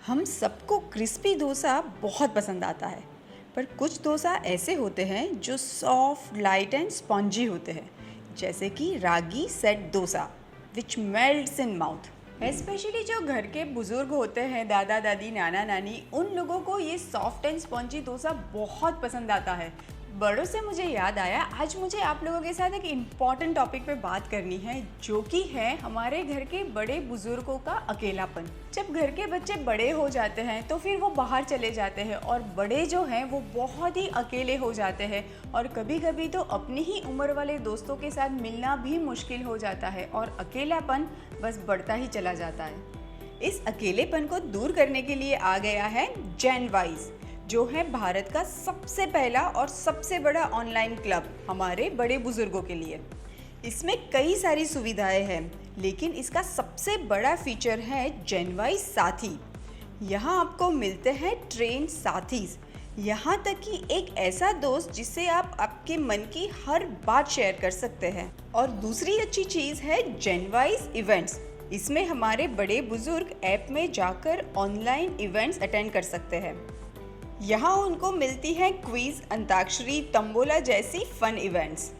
हम सबको क्रिस्पी डोसा बहुत पसंद आता है। पर कुछ डोसा ऐसे होते हैं जो सॉफ्ट लाइट एंड स्पॉन्जी होते हैं, जैसे कि ragi set dosa which melts in mouth. Specially जो घर के बुजुर्ग होते हैं, दादा दादी नाना नानी, उन लोगों को ये सॉफ्ट एंड स्पॉन्जी डोसा बहुत पसंद आता है। बड़ों से मुझे याद आया, आज मुझे आप लोगों के साथ एक इम्पॉर्टेंट टॉपिक पे बात करनी है, जो कि है हमारे घर के बड़े बुजुर्गों का अकेलापन। जब घर के बच्चे बड़े हो जाते हैं तो फिर वो बाहर चले जाते हैं और बड़े जो हैं वो बहुत ही अकेले हो जाते हैं, और कभी कभी तो अपनी ही उम्र वाले दोस्तों के साथ मिलना भी मुश्किल हो जाता है और अकेलापन बस बढ़ता ही चला जाता है। इस अकेलेपन को दूर करने के लिए आ गया है जेनवाइज, जो है भारत का सबसे पहला और सबसे बड़ा ऑनलाइन क्लब हमारे बड़े बुजुर्गों के लिए। इसमें कई सारी सुविधाएं हैं, लेकिन इसका सबसे बड़ा फीचर है जेनवाइज साथी। यहाँ आपको मिलते हैं ट्रेन साथीज, यहाँ तक कि एक ऐसा दोस्त जिससे आप आपके मन की हर बात शेयर कर सकते हैं। और दूसरी अच्छी चीज़ है जेनवाइज इवेंट्स। इसमें हमारे बड़े बुजुर्ग ऐप में जाकर ऑनलाइन इवेंट्स अटेंड कर सकते हैं। यहाँ उनको मिलती है क्विज, अंताक्षरी, तंबोला जैसी फन इवेंट्स,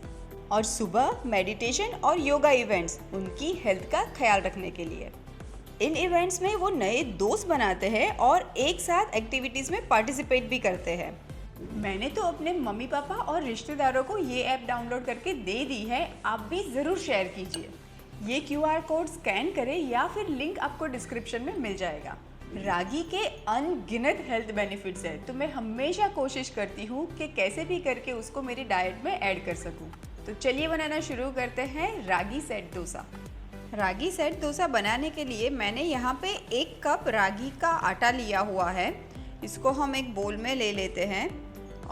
और सुबह मेडिटेशन और योगा इवेंट्स उनकी हेल्थ का ख्याल रखने के लिए। इन इवेंट्स में वो नए दोस्त बनाते हैं और एक साथ एक्टिविटीज़ में पार्टिसिपेट भी करते हैं। मैंने तो अपने मम्मी पापा और रिश्तेदारों को ये ऐप डाउनलोड करके दे दी है, आप भी ज़रूर शेयर कीजिए। ये QR कोड स्कैन करें या फिर लिंक आपको डिस्क्रिप्शन में मिल जाएगा। रागी के अनगिनत हेल्थ बेनिफिट्स है, तो मैं हमेशा कोशिश करती हूँ कि कैसे भी करके उसको मेरी डाइट में ऐड कर सकूँ। तो चलिए बनाना शुरू करते हैं रागी सेट डोसा। रागी सेट डोसा बनाने के लिए मैंने यहाँ पे 1 कप रागी का आटा लिया हुआ है। इसको हम एक बोल में ले लेते हैं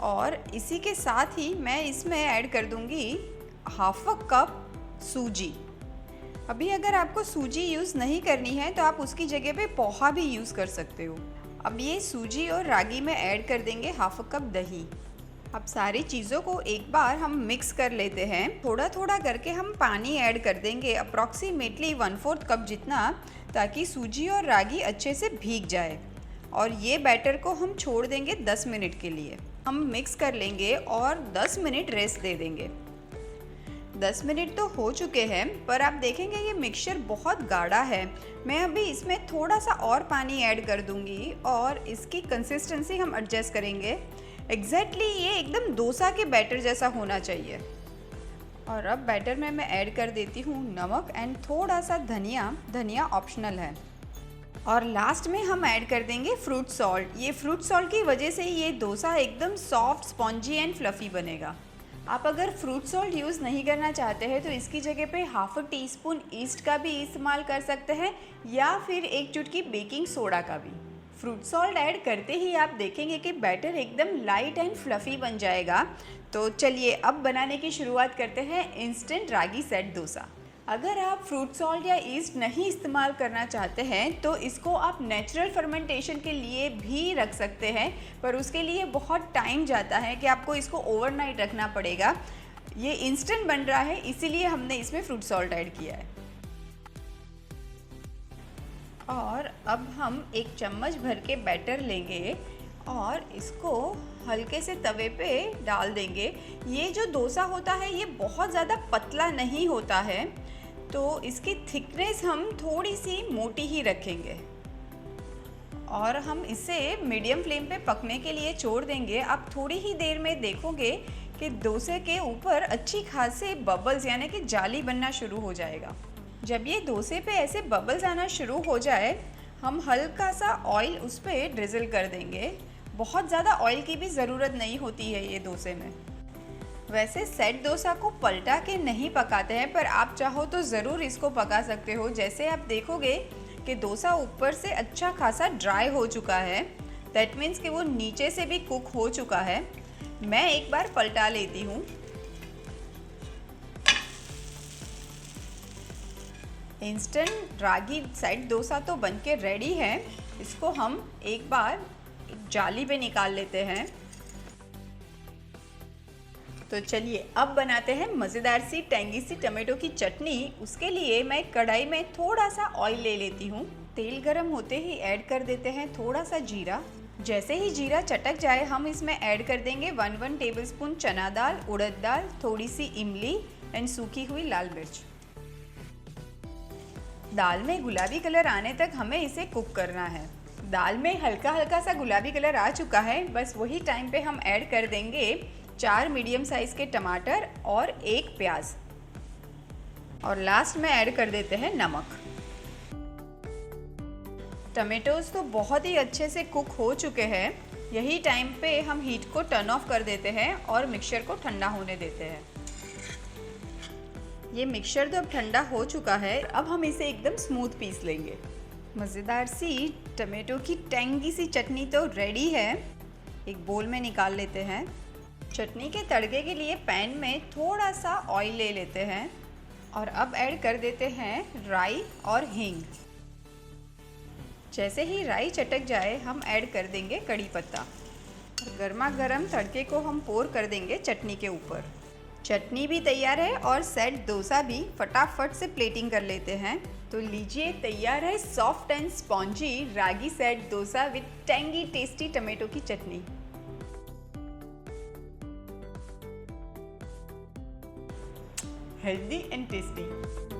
और इसी के साथ ही मैं इसमें ऐड कर दूँगी ½ कप सूजी। अभी अगर आपको सूजी यूज़ नहीं करनी है तो आप उसकी जगह पे पोहा भी यूज़ कर सकते हो। अब ये सूजी और रागी में ऐड कर देंगे ½ कप दही। अब सारी चीज़ों को एक बार हम मिक्स कर लेते हैं। थोड़ा थोड़ा करके हम पानी ऐड कर देंगे, अप्रॉक्सीमेटली 1/4 कप जितना, ताकि सूजी और रागी अच्छे से भीग जाए। और ये बैटर को हम छोड़ देंगे 10 मिनट के लिए। हम मिक्स कर लेंगे और 10 मिनट रेस्ट दे देंगे। 10 मिनट तो हो चुके हैं, पर आप देखेंगे ये मिक्सचर बहुत गाढ़ा है। मैं अभी इसमें थोड़ा सा और पानी ऐड कर दूंगी और इसकी कंसिस्टेंसी हम एडजस्ट करेंगे। एग्जैक्टली ये एकदम डोसा के बैटर जैसा होना चाहिए। और अब बैटर में मैं ऐड कर देती हूँ नमक एंड थोड़ा सा धनिया ऑप्शनल है। और लास्ट में हम ऐड कर देंगे फ्रूट सॉल्ट। ये फ्रूट सॉल्ट की वजह से ये डोसा एकदम सॉफ्ट, स्पॉन्जी एंड फ्लफ़ी बनेगा। आप अगर फ्रूट सॉल्ट यूज़ नहीं करना चाहते हैं तो इसकी जगह पे ½ टीस्पून ईस्ट का भी इस्तेमाल कर सकते हैं, या फिर 1 चुटकी बेकिंग सोडा का भी। फ्रूट सॉल्ट ऐड करते ही आप देखेंगे कि बैटर एकदम लाइट एंड फ्लफ़ी बन जाएगा। तो चलिए अब बनाने की शुरुआत करते हैं इंस्टेंट रागी सेट डोसा। अगर आप फ्रूट सॉल्ट या ईस्ट नहीं इस्तेमाल करना चाहते हैं तो इसको आप नेचुरल फर्मेंटेशन के लिए भी रख सकते हैं, पर उसके लिए बहुत टाइम जाता है कि आपको इसको ओवरनाइट रखना पड़ेगा। ये इंस्टेंट बन रहा है, इसीलिए हमने इसमें फ्रूट सॉल्ट ऐड किया है। और अब हम 1 चम्मच भर के बैटर लेंगे और इसको हल्के से तवे पे डाल देंगे। ये जो डोसा होता है ये बहुत ज़्यादा पतला नहीं होता है, तो इसकी थिकनेस हम थोड़ी सी मोटी ही रखेंगे और हम इसे मीडियम फ्लेम पे पकने के लिए छोड़ देंगे। आप थोड़ी ही देर में देखोगे कि डोसे के ऊपर अच्छी खासी बबल्स यानी कि जाली बनना शुरू हो जाएगा। जब ये डोसे पे ऐसे बबल्स आना शुरू हो जाए, हम हल्का सा ऑयल उस पर ड्रिजल कर देंगे। बहुत ज़्यादा ऑयल की भी ज़रूरत नहीं होती है ये डोसे में। वैसे सेट डोसा को पलटा के नहीं पकाते हैं, पर आप चाहो तो ज़रूर इसको पका सकते हो। जैसे आप देखोगे कि डोसा ऊपर से अच्छा खासा ड्राई हो चुका है, दैट मीन्स कि वो नीचे से भी कुक हो चुका है। मैं एक बार पलटा लेती हूँ। इंस्टेंट रागी सेट डोसा तो बनके रेडी है। इसको हम एक बार एक जाली पे निकाल लेते हैं। तो चलिए अब बनाते हैं मज़ेदार सी टैंगी सी टमाटो की चटनी। उसके लिए मैं कढ़ाई में थोड़ा सा ऑयल ले लेती हूँ तेल गरम होते ही ऐड कर देते हैं थोड़ा सा जीरा। जैसे ही जीरा चटक जाए हम इसमें ऐड कर देंगे 1 टेबलस्पून चना दाल, उड़द दाल, थोड़ी सी इमली एंड सूखी हुई लाल मिर्च। दाल में गुलाबी कलर आने तक हमें इसे कुक करना है। दाल में हल्का हल्का सा गुलाबी कलर आ चुका है, बस वही टाइम पे हम ऐड कर देंगे 4 मीडियम साइज़ के टमाटर और 1 प्याज, और लास्ट में ऐड कर देते हैं नमक। टमेटोज़ तो बहुत ही अच्छे से कुक हो चुके हैं। यही टाइम पे हम हीट को टर्न ऑफ कर देते हैं और मिक्सचर को ठंडा होने देते हैं। ये मिक्सचर तो अब ठंडा हो चुका है, अब हम इसे एकदम स्मूथ पीस लेंगे। मज़ेदार सी टमेटो की टेंगी सी चटनी तो रेडी है। एक बोल में निकाल लेते हैं। चटनी के तड़के के लिए पैन में थोड़ा सा ऑयल ले लेते हैं और अब ऐड कर देते हैं राई और हींग। जैसे ही राई चटक जाए हम ऐड कर देंगे कड़ी पत्ता और गर्मा गर्म तड़के को हम पोर कर देंगे चटनी के ऊपर। चटनी भी तैयार है और सेट डोसा भी फटाफट से प्लेटिंग कर लेते हैं। तो लीजिए, तैयार है soft and spongy ragi set dosa with tangy tasty tomato की चटनी। Healthy and tasty.